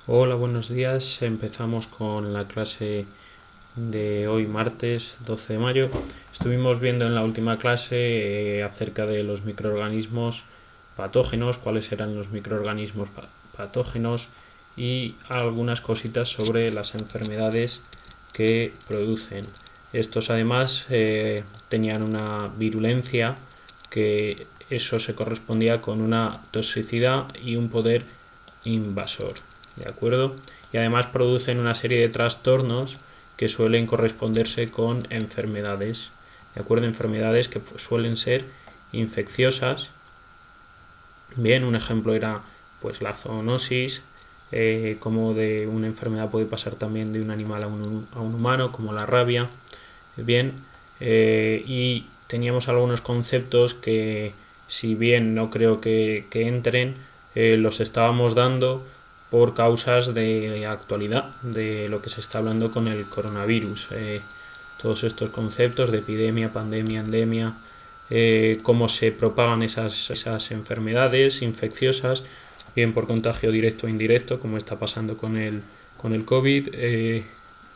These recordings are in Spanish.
Hola, buenos días. Empezamos con la clase de hoy, martes 12 de mayo. Estuvimos viendo en la última clase acerca de los microorganismos patógenos, cuáles eran los microorganismos patógenos y algunas cositas sobre las enfermedades que producen. Estos además tenían una virulencia, que eso se correspondía con una toxicidad y un poder invasor. ¿De acuerdo? Y además producen una serie de trastornos que suelen corresponderse con enfermedades. ¿De acuerdo? Enfermedades que suelen ser infecciosas. Bien, un ejemplo era pues la zoonosis, como de una enfermedad puede pasar también de un animal a un humano, como la rabia. Bien, y teníamos algunos conceptos que, si bien no creo que entren, los estábamos dando por causas de actualidad, de lo que se está hablando con el coronavirus. Todos estos conceptos de epidemia, pandemia, endemia, cómo se propagan esas enfermedades infecciosas, bien por contagio directo o indirecto, como está pasando con el COVID,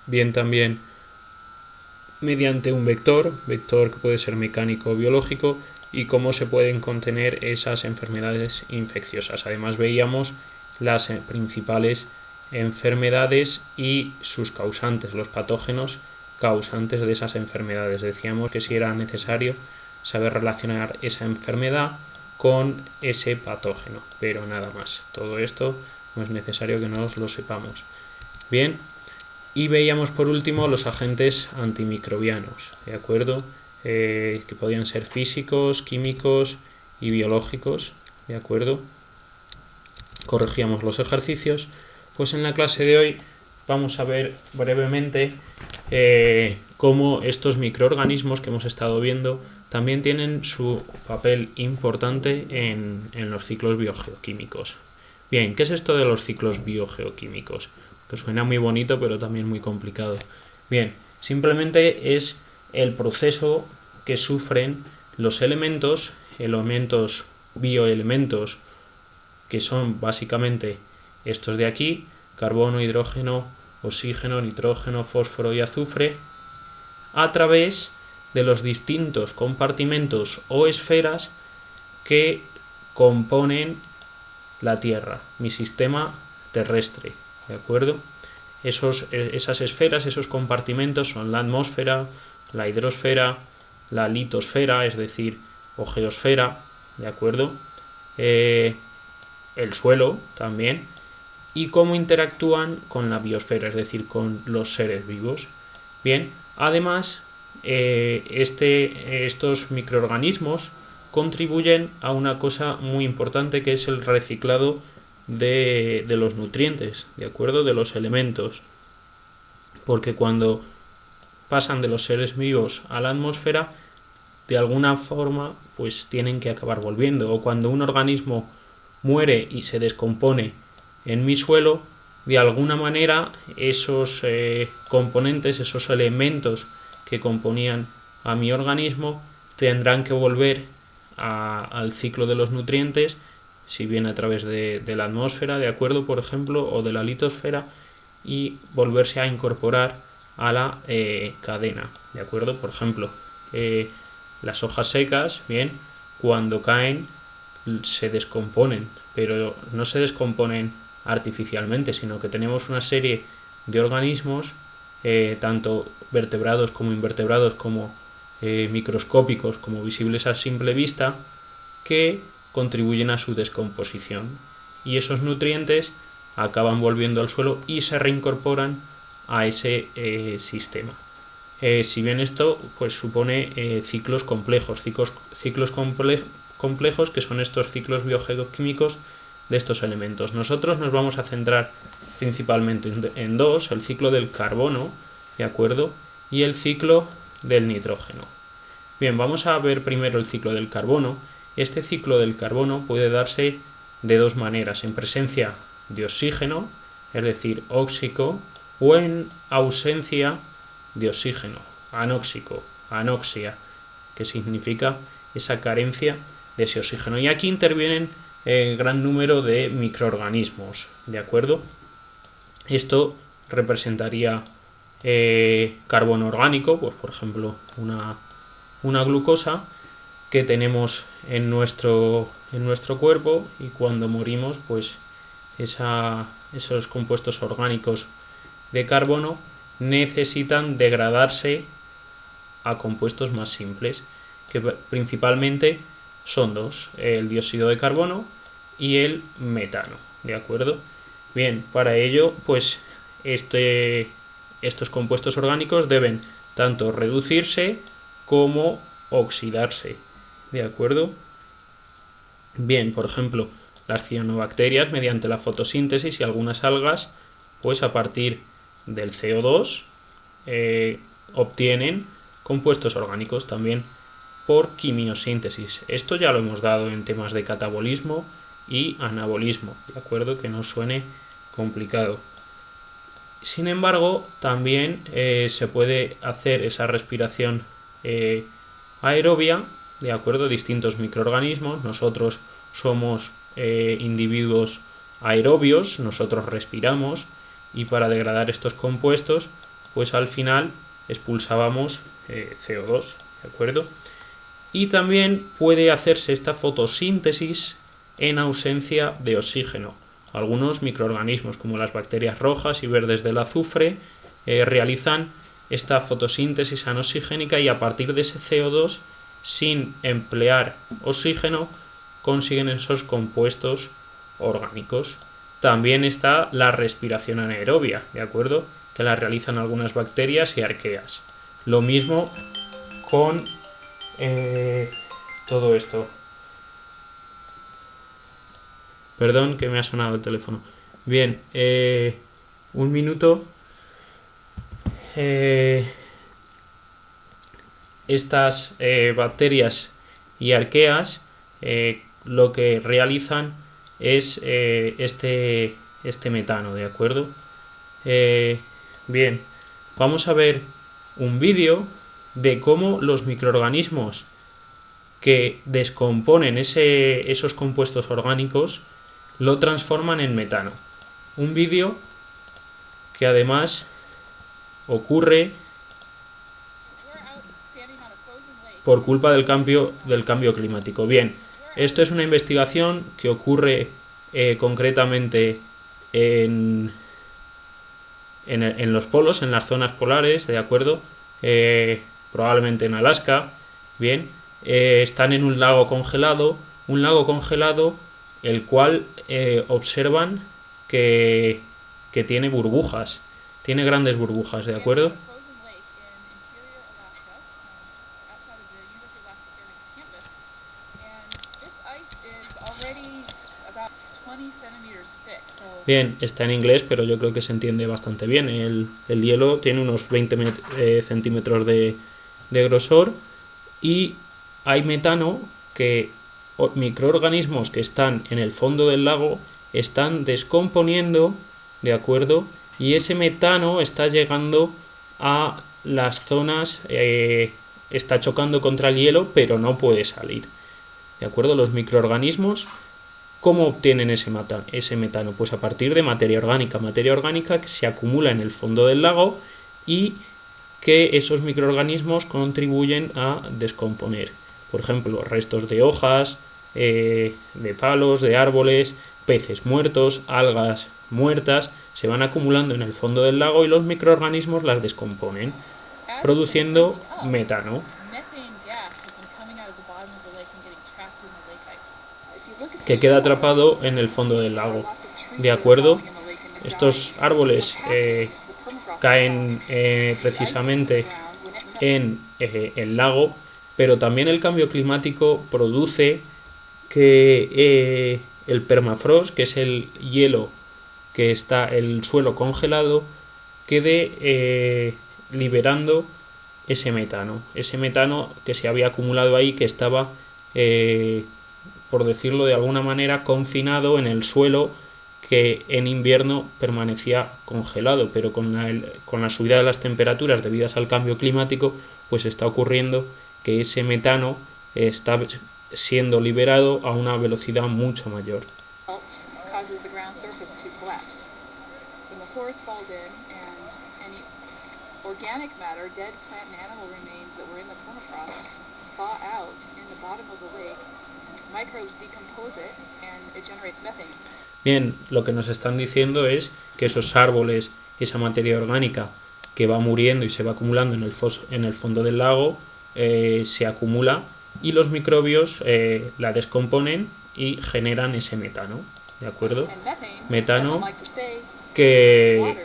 bien también mediante un vector que puede ser mecánico o biológico, y cómo se pueden contener esas enfermedades infecciosas. Además veíamos las principales enfermedades y sus causantes, los patógenos causantes de esas enfermedades. Decíamos que si era necesario saber relacionar esa enfermedad con ese patógeno, pero nada más. Todo esto no es necesario que nos lo sepamos. Bien, y veíamos por último los agentes antimicrobianos, ¿de acuerdo? Que podían ser físicos, químicos y biológicos, ¿de acuerdo? Corregíamos los ejercicios. Pues en la clase de hoy vamos a ver brevemente cómo estos microorganismos que hemos estado viendo también tienen su papel importante en los ciclos biogeoquímicos. Bien, ¿qué es esto de los ciclos biogeoquímicos? Que suena muy bonito, pero también muy complicado. Bien, simplemente es el proceso que sufren los elementos bioelementos, que son básicamente estos de aquí: carbono, hidrógeno, oxígeno, nitrógeno, fósforo y azufre, a través de los distintos compartimentos o esferas que componen la Tierra, mi sistema terrestre, ¿de acuerdo? Esas esferas, esos compartimentos son la atmósfera, la hidrosfera, la litosfera, es decir, o geosfera, ¿de acuerdo? El suelo también, y cómo interactúan con la biosfera, es decir, con los seres vivos. Bien, además, estos microorganismos contribuyen a una cosa muy importante, que es el reciclado de los nutrientes, ¿de acuerdo? De los elementos. Porque cuando pasan de los seres vivos a la atmósfera, de alguna forma, pues tienen que acabar volviendo. O cuando un organismo muere y se descompone en mi suelo, de alguna manera esos componentes, esos elementos que componían a mi organismo, tendrán que volver al ciclo de los nutrientes, si bien a través de la atmósfera, de acuerdo, por ejemplo, o de la litosfera, y volverse a incorporar a la cadena, de acuerdo. Por ejemplo, las hojas secas, bien, cuando caen se descomponen, pero no se descomponen artificialmente, sino que tenemos una serie de organismos, tanto vertebrados como invertebrados, como microscópicos, como visibles a simple vista, que contribuyen a su descomposición, y esos nutrientes acaban volviendo al suelo y se reincorporan a ese sistema. Si bien esto pues supone ciclos complejos, complejos, que son estos ciclos biogeoquímicos de estos elementos. Nosotros nos vamos a centrar principalmente en dos: el ciclo del carbono, ¿de acuerdo? Y el ciclo del nitrógeno. Bien, vamos a ver primero el ciclo del carbono. Este ciclo del carbono puede darse de dos maneras: en presencia de oxígeno, es decir, óxico, o en ausencia de oxígeno, anóxico, anoxia, que significa esa carencia de ese oxígeno. Y aquí intervienen gran número de microorganismos, ¿de acuerdo? Esto representaría carbono orgánico, pues por ejemplo una glucosa que tenemos en nuestro cuerpo, y cuando morimos pues esos compuestos orgánicos de carbono necesitan degradarse a compuestos más simples, que principalmente son dos: el dióxido de carbono y el metano, ¿de acuerdo? Bien, para ello pues estos compuestos orgánicos deben tanto reducirse como oxidarse, ¿de acuerdo? Bien, por ejemplo, las cianobacterias mediante la fotosíntesis, y algunas algas pues a partir del CO2 obtienen compuestos orgánicos también por quimiosíntesis. Esto ya lo hemos dado en temas de catabolismo y anabolismo, ¿de acuerdo? Que no suene complicado. Sin embargo, también se puede hacer esa respiración aerobia, ¿de acuerdo? Distintos microorganismos. Nosotros somos individuos aerobios, nosotros respiramos, y para degradar estos compuestos, pues al final expulsábamos CO2, ¿de acuerdo? Y también puede hacerse esta fotosíntesis en ausencia de oxígeno. Algunos microorganismos, como las bacterias rojas y verdes del azufre, realizan esta fotosíntesis anoxigénica, y a partir de ese CO2, sin emplear oxígeno, consiguen esos compuestos orgánicos. También está la respiración anaerobia, ¿de acuerdo?, que la realizan algunas bacterias y arqueas. Lo mismo con todo esto. Perdón, que me ha sonado el teléfono. Bien, un minuto. Estas bacterias y arqueas lo que realizan es este metano, ¿de acuerdo? Bien, vamos a ver un vídeo de cómo los microorganismos que descomponen esos compuestos orgánicos lo transforman en metano. Un vídeo que además ocurre por culpa del cambio climático. Bien, esto es una investigación que ocurre concretamente en los polos, en las zonas polares, ¿de acuerdo? Probablemente en Alaska. Bien, están en un lago congelado, el cual observan que tiene burbujas, tiene grandes burbujas, ¿de acuerdo? Bien, está en inglés, pero yo creo que se entiende bastante bien. El hielo tiene unos 20 centímetros de grosor, y hay metano que microorganismos que están en el fondo del lago están descomponiendo, ¿de acuerdo? Y ese metano está llegando a las zonas, está chocando contra el hielo, pero no puede salir, ¿de acuerdo? Los microorganismos, ¿cómo obtienen ese metano? Pues a partir de materia orgánica que se acumula en el fondo del lago y que esos microorganismos contribuyen a descomponer. Por ejemplo, restos de hojas, de palos, de árboles, peces muertos, algas muertas, se van acumulando en el fondo del lago, y los microorganismos las descomponen, produciendo metano, que queda atrapado en el fondo del lago, ¿de acuerdo? Estos árboles caen precisamente en el lago, pero también el cambio climático produce que el permafrost, que es el hielo que está el suelo congelado, quede liberando ese metano que se había acumulado ahí, que estaba, por decirlo de alguna manera, confinado en el suelo, que en invierno permanecía congelado, pero con la subida de las temperaturas debidas al cambio climático, pues está ocurriendo que ese metano está siendo liberado a una velocidad mucho mayor. when the forest falls in and any organic matter, dead plant and animal remains that were in the permafrost thaw out in the bottom of the lake, microbes decompose it and it generates methane. Bien, lo que nos están diciendo es que esos árboles, esa materia orgánica que va muriendo y se va acumulando en el fondo del lago, se acumula y los microbios la descomponen y generan ese metano, ¿de acuerdo? Metano que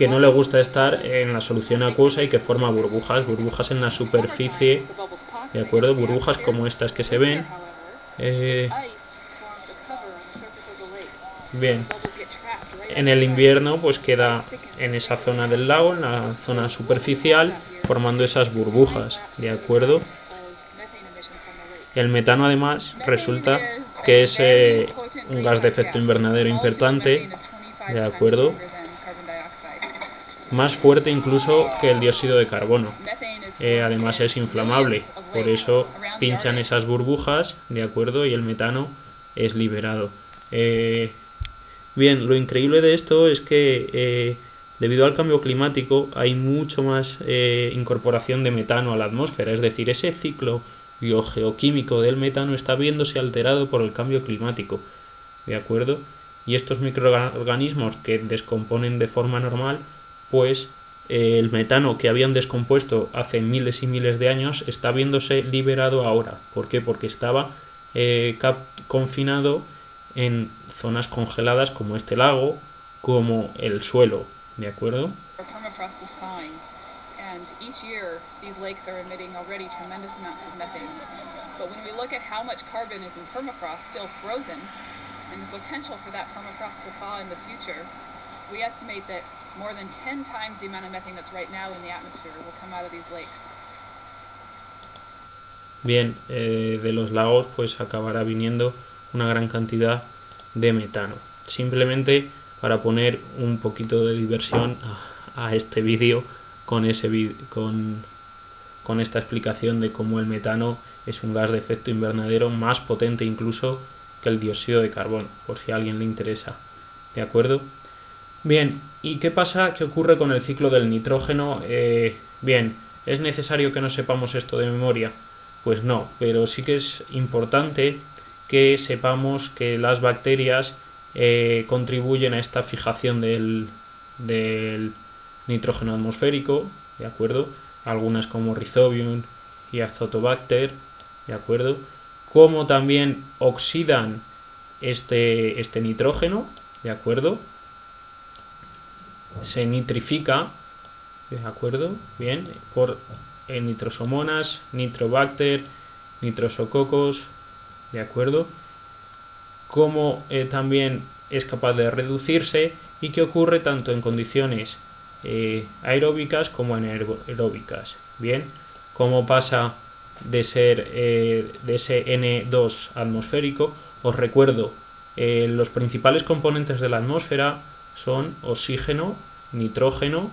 no le gusta estar en la solución acuosa y que forma burbujas en la superficie, ¿de acuerdo? Burbujas como estas que se ven. Bien, en el invierno pues queda en esa zona del lago, en la zona superficial, formando esas burbujas, ¿de acuerdo? El metano además resulta que es un gas de efecto invernadero importante, ¿de acuerdo? Más fuerte incluso que el dióxido de carbono. Además es inflamable, por eso pinchan esas burbujas, ¿de acuerdo? Y el metano es liberado. Bien, lo increíble de esto es que debido al cambio climático hay mucho más incorporación de metano a la atmósfera, es decir, ese ciclo biogeoquímico del metano está viéndose alterado por el cambio climático, ¿de acuerdo? Y estos microorganismos que descomponen de forma normal, pues el metano que habían descompuesto hace miles y miles de años está viéndose liberado ahora. ¿Por qué? Porque estaba confinado en zonas congeladas como este lago, como el suelo, ¿de acuerdo? And each year, these lakes are emitting already tremendous amounts of methane. But when we look at how much carbon is in permafrost still frozen, and the potential for that permafrost to thaw in the future, we estimate that more than 10 times the amount of methane that's right now in the atmosphere will come out of these lakes. Bien, de los lagos pues acabará viniendo una gran cantidad de metano. Simplemente para poner un poquito de diversión a este vídeo con esta explicación de cómo el metano es un gas de efecto invernadero más potente incluso que el dióxido de carbono, por si a alguien le interesa, ¿de acuerdo? Bien, ¿y qué pasa? ¿Qué ocurre con el ciclo del nitrógeno? Bien, ¿es necesario que no sepamos esto de memoria? Pues no, pero sí que es importante que sepamos que las bacterias contribuyen a esta fijación del nitrógeno atmosférico, ¿de acuerdo? Algunas como Rhizobium y Azotobacter, ¿de acuerdo? Como también oxidan este nitrógeno, ¿de acuerdo? Se nitrifica, ¿de acuerdo? Bien, por nitrosomonas, Nitrobacter, Nitrosococos, ¿de acuerdo? Como también es capaz de reducirse y que ocurre tanto en condiciones aeróbicas como anaeróbicas. Bien, como pasa de ser de ese N2 atmosférico, os recuerdo, los principales componentes de la atmósfera son oxígeno, nitrógeno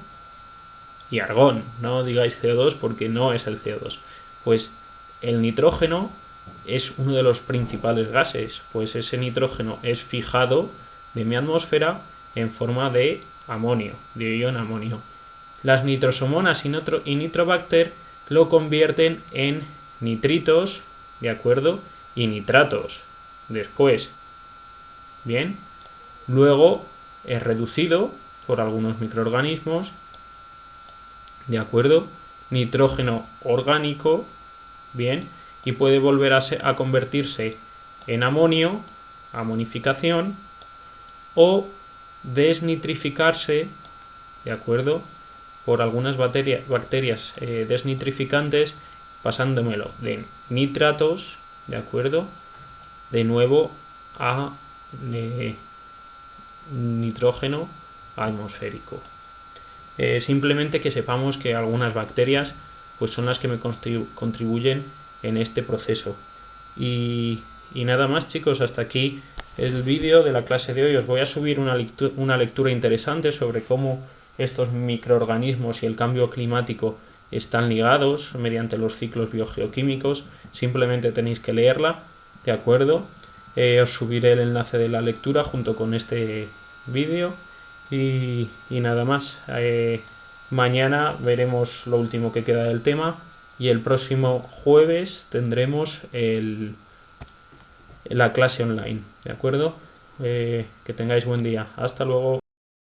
y argón. No digáis CO2 porque no es el CO2. Pues el nitrógeno es uno de los principales gases, pues ese nitrógeno es fijado de mi atmósfera en forma de amonio, de ion amonio. Las nitrosomonas y nitrobacter lo convierten en nitritos, ¿de acuerdo? Y nitratos. Después, bien, luego es reducido por algunos microorganismos, ¿de acuerdo? Nitrógeno orgánico, bien, y puede volver a convertirse en amonio, amonificación, o desnitrificarse, ¿de acuerdo? Por algunas bacterias desnitrificantes, pasándomelo de nitratos, ¿de acuerdo? De nuevo a nitrógeno atmosférico. Simplemente que sepamos que algunas bacterias pues son las que me contribuyen en este proceso. Y nada más, chicos, hasta aquí el vídeo de la clase de hoy. Os voy a subir una lectura interesante sobre cómo estos microorganismos y el cambio climático están ligados mediante los ciclos biogeoquímicos. Simplemente tenéis que leerla, ¿de acuerdo? Os subiré el enlace de la lectura junto con este vídeo Y nada más. Mañana veremos lo último que queda del tema y el próximo jueves tendremos la clase online, ¿de acuerdo? Que tengáis buen día. Hasta luego.